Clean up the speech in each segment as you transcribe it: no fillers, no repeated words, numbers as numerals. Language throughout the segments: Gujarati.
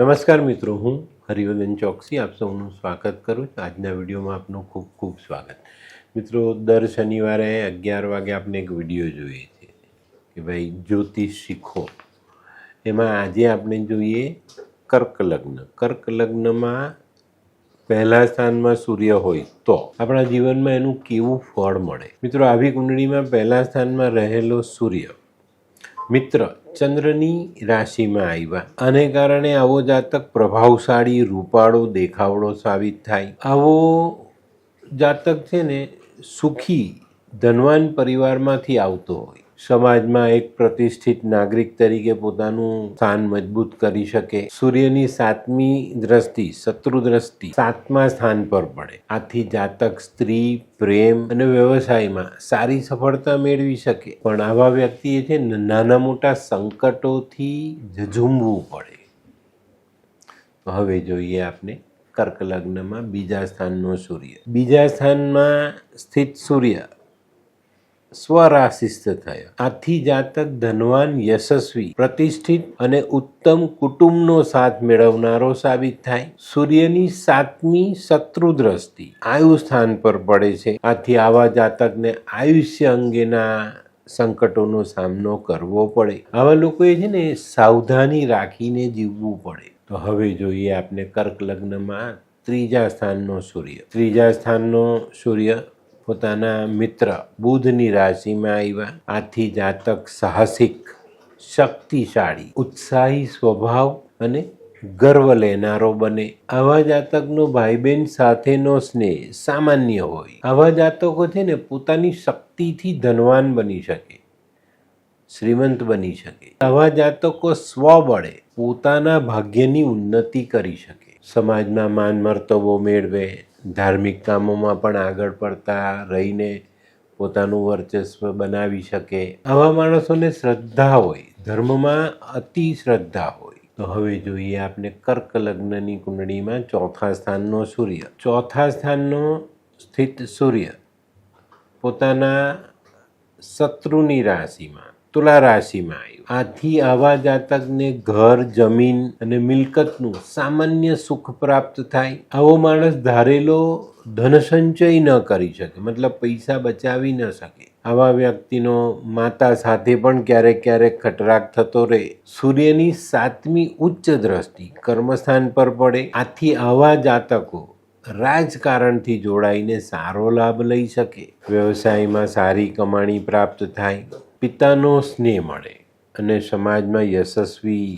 નમસ્કાર મિત્રો, હું હરિવર્ધન ચોકસી આપ સૌનું સ્વાગત કરું છું. આજના વિડીયોમાં આપનું ખૂબ ખૂબ સ્વાગત. મિત્રો, દર શનિવારે 11 વાગે આપણે એક વિડીયો જોઈએ છીએ કે ભાઈ જ્યોતિષ શીખો. એમાં આજે આપણે જોઈએ કર્ક લગ્ન. કર્ક લગ્નમાં પહેલા સ્થાનમાં સૂર્ય હોય તો આપણા જીવનમાં એનું કેવું ફળ મળે. મિત્રો, આવી કુંડળીમાં પહેલા સ્થાનમાં રહેલો સૂર્ય મિત્ર ચંદ્રની રાશિમાં આવ્યા, આને કારણે આવો જાતક પ્રભાવશાળી, રૂપાળો, દેખાવડો સાબિત થાય. આવો જાતક છે ને સુખી, ધનવાન પરિવારમાંથી આવતો હોય, સમાજમાં એક પ્રતિષ્ઠિત નાગરિક તરીકે પોતાનું સ્થાન મજબૂત કરી શકે. સૂર્યની 7મી દ્રષ્ટિ, શત્રુ દ્રષ્ટિ 7મા સ્થાન પર પડે. આથી જાતક સ્ત્રી, પ્રેમ અને વ્યવસાયમાં સારી સફળતા મેળવી શકે. પણ આવા વ્યક્તિએ છે ને નાના મોટા સંકટોથી ઝઝૂમવું પડે. તો હવે જોઈએ આપણે કર્ક લગ્નમાં બીજા સ્થાનનો સૂર્ય. બીજા સ્થાનમાં સ્થિત સૂર્ય સ્વરાશિસ્થ થયો. આથી જાતક ધનવાન, યશસ્વી, પ્રતિષ્ઠિત અને ઉત્તમ કુટુંબનો સાથ મેળવનારો સાબિત થાય. સૂર્યની 7મી શત્રુ દ્રષ્ટિ આયુ સ્થાન પર પડે છે. આથી આવા જાતકને આયુષ્ય અંગેના સંકટોનો સામનો કરવો પડે. આવા લોકોએ છે ને સાવધાની રાખીને જીવવું પડે. તો હવે જોઈએ આપણે કર્ક લગ્નમાં ત્રીજા સ્થાનનો સૂર્ય. ત્રીજા સ્થાનનો સૂર્ય પોતાના મિત્ર બુધની રાશિમાં આવ્યા. આથી જાતક સાહસિક, શક્તિશાળી, ઉત્સાહી સ્વભાવ અને ગર્વ લેનારો બને. આવા જાતકનો ભાઈ બહેન સાથેનો સ્નેહ સામાન્ય હોય. આવા જાતકો છે ને પોતાની શક્તિથી ધનવાન બની શકે, શ્રીમંત બની શકે. આવા જાતકો સ્વબળે પોતાના ભાગ્યની ઉન્નતિ કરી શકે, સમાજમાં માન મર્તબો મેળવે, ધાર્મિક કામોમાં પણ આગળ પડતા રહીને પોતાનું વર્ચસ્વ બનાવી શકે. આવા માણસોને શ્રદ્ધા હોય, ધર્મમાં અતિ શ્રદ્ધા હોય. તો હવે જોઈએ આપણે કર્ક લગ્નની કુંડળીમાં ચોથા સ્થાનનો સૂર્ય. ચોથા સ્થાનનો સ્થિત સૂર્ય પોતાના શત્રુની રાશિમાં, તુલા રાશિમાં આવ્યું. આથી આવા જાતકને ઘર, જમીન અને મિલકતનું સામાન્ય સુખ પ્રાપ્ત થાય. આવો માણસ ધારેલો ધન સંચય ન કરી શકે, મતલબ પૈસા બચાવી ન શકે. આવા વ્યક્તિનો માતા સાથે પણ ક્યારેક ક્યારેક ખટરાક થતો રહે. સૂર્યની 7મી ઉચ્ચ દ્રષ્ટિ કર્મસ્થાન પર પડે. આથી આવા જાતકો રાજકારણથી જોડાઈને સારો લાભ લઈ શકે. વ્યવસાયમાં સારી કમાણી પ્રાપ્ત થાય, પિતાનો સ્નેહ મળે અને સમાજમાં યશસ્વી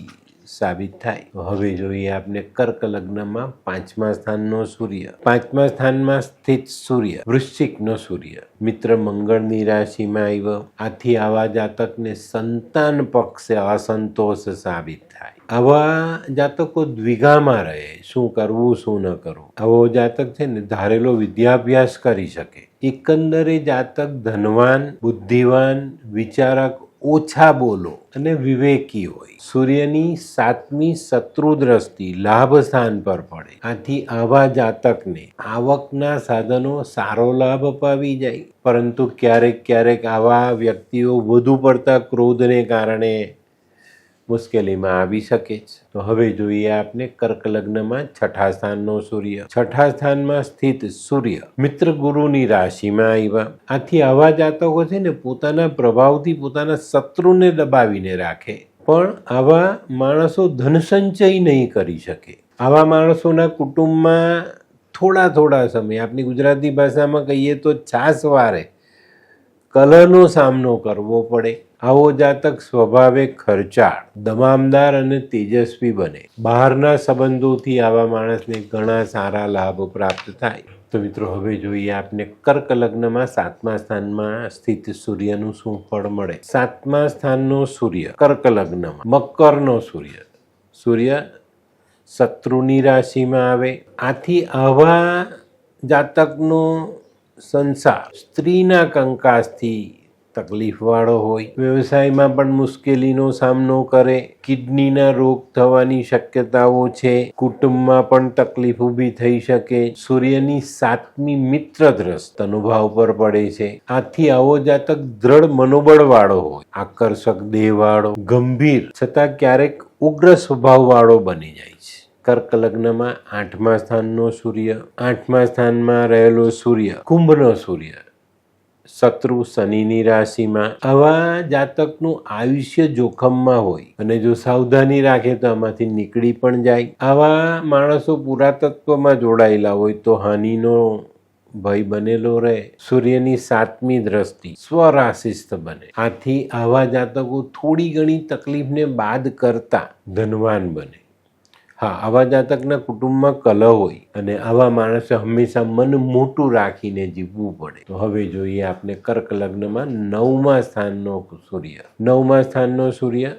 સાબિત થાય. હવે જોઈએ આપણે કર્ક લગ્નમાં 5મા સ્થાનનો સૂર્ય. 5મા સ્થાનમાં સ્થિત સૂર્ય વૃશ્ચિકનો સૂર્ય મિત્ર મંગળની રાશિમાં આવ્યો. આથી આવા જાતકને સંતાન પક્ષે અસંતોષ સાબિત થાય. આવા જાતકો દ્વિધામાં રહે, શું કરવું શું ન કરવું. આવો જાતક છે ને ધારેલો વિદ્યાભ્યાસ કરી શકે. એકંદરે જાતક ધનવાન, બુદ્ધિવાન, વિચારક, ઓછા બોલો અને વિવેકી હોય. સૂર્યની 7મી શત્રુ દ્રષ્ટિ લાભ સ્થાન પર પડે. આથી આવા જાતકને આવકના સાધનો સારો લાભ અપાવી જાય. પરંતુ ક્યારેક ક્યારેક આવા વ્યક્તિઓ વધુ પડતા ક્રોધને કારણે મુશ્કેલીમાં આવી શકે છે. તો હવે જોઈએ આપણે કર્ક લગ્નમાં છઠ્ઠા સ્થાનનો સૂર્ય. છઠ્ઠા સ્થાનમાં સ્થિત સૂર્ય મિત્ર ગુરુની રાશિમાં આવ્યા. આથી આવા જાતકો છે ને પોતાના પ્રભાવથી પોતાના શત્રુને દબાવીને રાખે. પણ આવા માણસો ધન સંચય નહીં કરી શકે. આવા માણસોના કુટુંબમાં થોડા સમય, આપણી ગુજરાતી ભાષામાં કહીએ તો છાસવારે કલહનો સામનો કરવો પડે. આવો જાતક સ્વભાવે ખર્ચાળ, દમામદાર અને તેજસ્વી બને. બહારના સંબંધોથી આવા માણસને ઘણા સારા લાભ પ્રાપ્ત થાય. તો મિત્રો, હવે જોઈએ આપણે કર્ક લગ્નમાં 7મા સ્થાનમાં સ્થિત સૂર્યનું શું ફળ મળે. 7મા સ્થાનનો સૂર્ય કર્ક લગ્નમાં મકરનો સૂર્ય. સૂર્ય શત્રુની રાશિમાં આવે. આથી આવા જાતકનો સંસાર સ્ત્રીના કંકાસથી તકલીફવાળો હોય, વ્યવસાયમાં પણ મુશ્કેલીનો સામનો કરે, કિડનીના રોગ થવાની શક્યતાઓ છે, કુટુંબમાં પણ તકલીફ ઊભી થઈ શકે. સૂર્યની 7મી મિત્ર દ્રષ્ટિ અનુભવ પર પડે છે. આથી આવો જાતક દ્રઢ મનોબળવાળો હોય, આકર્ષક દેહવાળો, ગંભીર છતાં ક્યારેક ઉગ્ર સ્વભાવવાળો બની જાય છે. કર્ક લગ્નમાં 8મા સ્થાનનો સૂર્ય, 8મા સ્થાનમાં રહેલો સૂર્ય, કુંભનો સૂર્ય, શત્રુ શનિની રાશિમાં. આવા જાતકનું આયુષ્ય જોખમમાં હોય અને જો સાવધાની રાખે તો આમાંથી નીકળી પણ જાય. આવા માણસો પુરાતત્વમાં જોડાયેલા હોય તો હાનિનો ભય બનેલો રહે. સૂર્યની 7મી દ્રષ્ટિ સ્વરાશિસ્થ બને. આથી આવા જાતકો થોડી ઘણી તકલીફને બાદ કરતા ધનવાન બને. હા, આવા જાતકના કુટુંબમાં કલહ હોય અને આવા માણસે હંમેશા મન મોટું રાખીને જીવવું પડે. તો હવે જોઈએ આપણે કર્ક લગ્નમાં 9મા સ્થાનનો સૂર્ય. 9મા સ્થાનનો સૂર્ય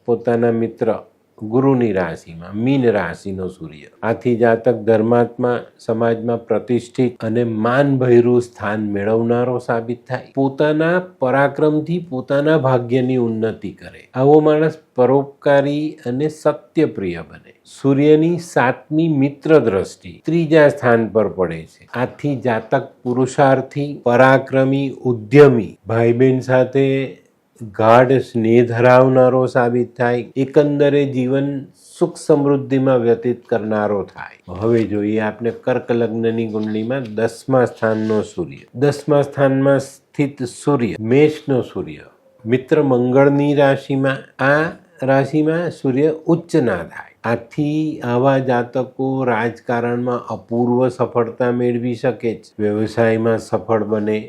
પોતાના મિત્ર ગુરુની રાશિમાં, મીન રાશિનો સૂર્ય. આથી જાતક ધર્માત્મા, સમાજમાં પ્રતિષ્ઠિત અને માનભૈરું સ્થાન મેળવનારો સાબિત થાય. પોતાના પરાક્રમથી પોતાના ભાગ્યની ઉન્નતિ કરે. આવો માણસ પરોપકારી અને સત્યપ્રિય બને. સૂર્યની 7મી મિત્ર દ્રષ્ટિ 3જા સ્થાન પર પડે છે. આથી જાતક પુરુષાર્થી, પરાક્રમી, ઉદ્યમી, ભાઈ બહેન સાથે ગાઢ સ્નેહ ધરાવનારો સાબિત થાય. એકંદરે જીવન સુખ સમૃદ્ધિમાં વ્યતીત કરનારો થાય. હવે જોઈએ આપણે કર્ક લગ્નની કુંડળીમાં 10મા સ્થાનનો સૂર્ય. 10મા સ્થાનમાં સ્થિત સૂર્ય, મેષનો સૂર્ય, મિત્ર મંગળની રાશિમાં. આ રાશિમાં સૂર્ય ઉચ્ચ ના થાય. આથી આવા જાતકો રાજકારણમાં અપૂર્વ સફળતા મેળવી શકે છે. વ્યવસાયમાં સફળ બને,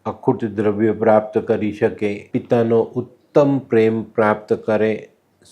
અખૂટ દ્રવ્ય પ્રાપ્ત કરી શકે, પિતાનો ઉત્તમ પ્રેમ પ્રાપ્ત કરે.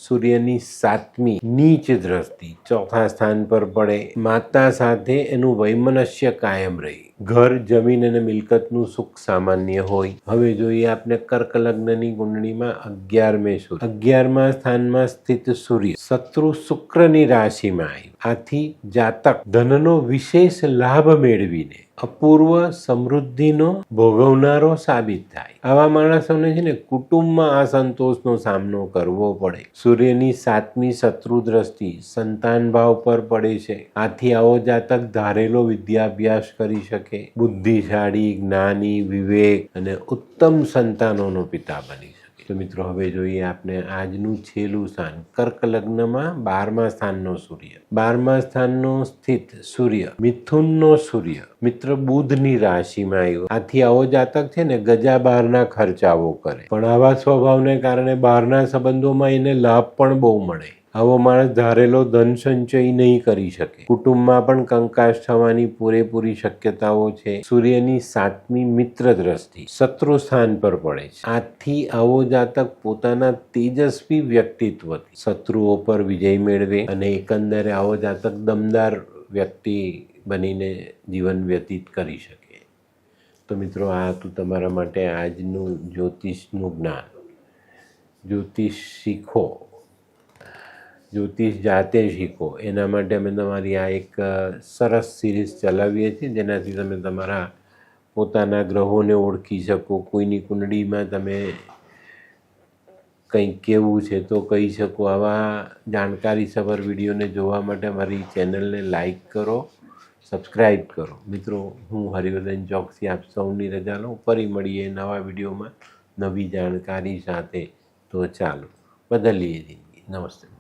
સૂર્યની 7મી નીચ દ્રષ્ટિ 4થા સ્થાન પર પડે. માતા સાથે એનું વૈમનસ્ય કાયમ રહે. ઘર, જમીન અને મિલકતનું સુખ સામાન્ય હોય. હવે જોઈએ આપણે કર્ક લગ્નની કુંડળીમાં 11મે સૂર્ય. 11મા સ્થાનમાં સ્થિત સૂર્ય શત્રુ શુક્રની રાશિમાં આવ્યું. આથી જાતક ધનનો વિશેષ લાભ મેળવીને અપૂર્વ સમૃદ્ધિનો ભોગવનારો સાબિત થાય. આવા માણસોને છે ને કુટુંબમાં અસંતોષનો સામનો કરવો પડે. સૂર્યની 7મી શત્રુ દ્રષ્ટિ સંતાન ભાવ પર પડે છે. આથી આવો જાતક ધારેલો વિદ્યાભ્યાસ કરી શકે, બુદ્ધિશાળી, જ્ઞાની, વિવેક અને ઉત્તમ સંતાનોનો પિતા બની શકે. તો મિત્રો હવે જોઈએ આપણે આજનું છેલ્લું સ્થાન કર્ક લગ્નમાં 12મા સ્થાનનો સૂર્ય. 12મા સ્થાનનો સ્થિત સૂર્ય મિથુનનો સૂર્ય, મિત્ર બુધની રાશિમાં આવ્યો. આથી આવો જાતક છે ને ગજા બહારના ખર્ચાઓ કરે, પણ આવા સ્વભાવને કારણે બહારના સંબંધોમાં એને લાભ પણ બહુ મળે. આવો માણસ ધારેલો ધન સંચય નહીં કરી શકે. કુટુંબમાં પણ કંકાસ થવાની પૂરેપૂરી શક્યતાઓ છે. સૂર્યની 7મી મિત્ર દ્રષ્ટિ શત્રુ સ્થાન પર પડે છે. આથી આવો જાતક પોતાના તેજસ્વી વ્યક્તિત્વથી શત્રુઓ પર વિજય મેળવે અને એકંદરે આવો જાતક દમદાર વ્યક્તિ બનીને જીવન વ્યતીત કરી શકે. તો મિત્રો, આ હતું તમારા માટે આજનું જ્યોતિષનું જ્ઞાન. જ્યોતિષ શીખો, જ્યોતિષ જાતે શીખો, એના માટે અમે તમારી આ એક સરસ સિરીઝ ચલાવીએ છીએ, જેનાથી તમે તમારા પોતાના ગ્રહોને ઓળખી શકો. કોઈની કુંડળીમાં તમે કંઈક કેવું છે તો કહી શકો. આવા જાણકારીસભર વિડીયોને જોવા માટે અમારી ચેનલને લાઈક કરો, સબસ્ક્રાઈબ કરો. મિત્રો, હું હરિવર્ધન ચોકસી આપ સૌની રજા લઉં. ફરી મળીએ નવા વિડીયોમાં નવી જાણકારી સાથે. તો ચાલો બદલીએ જિંદગી. નમસ્તે.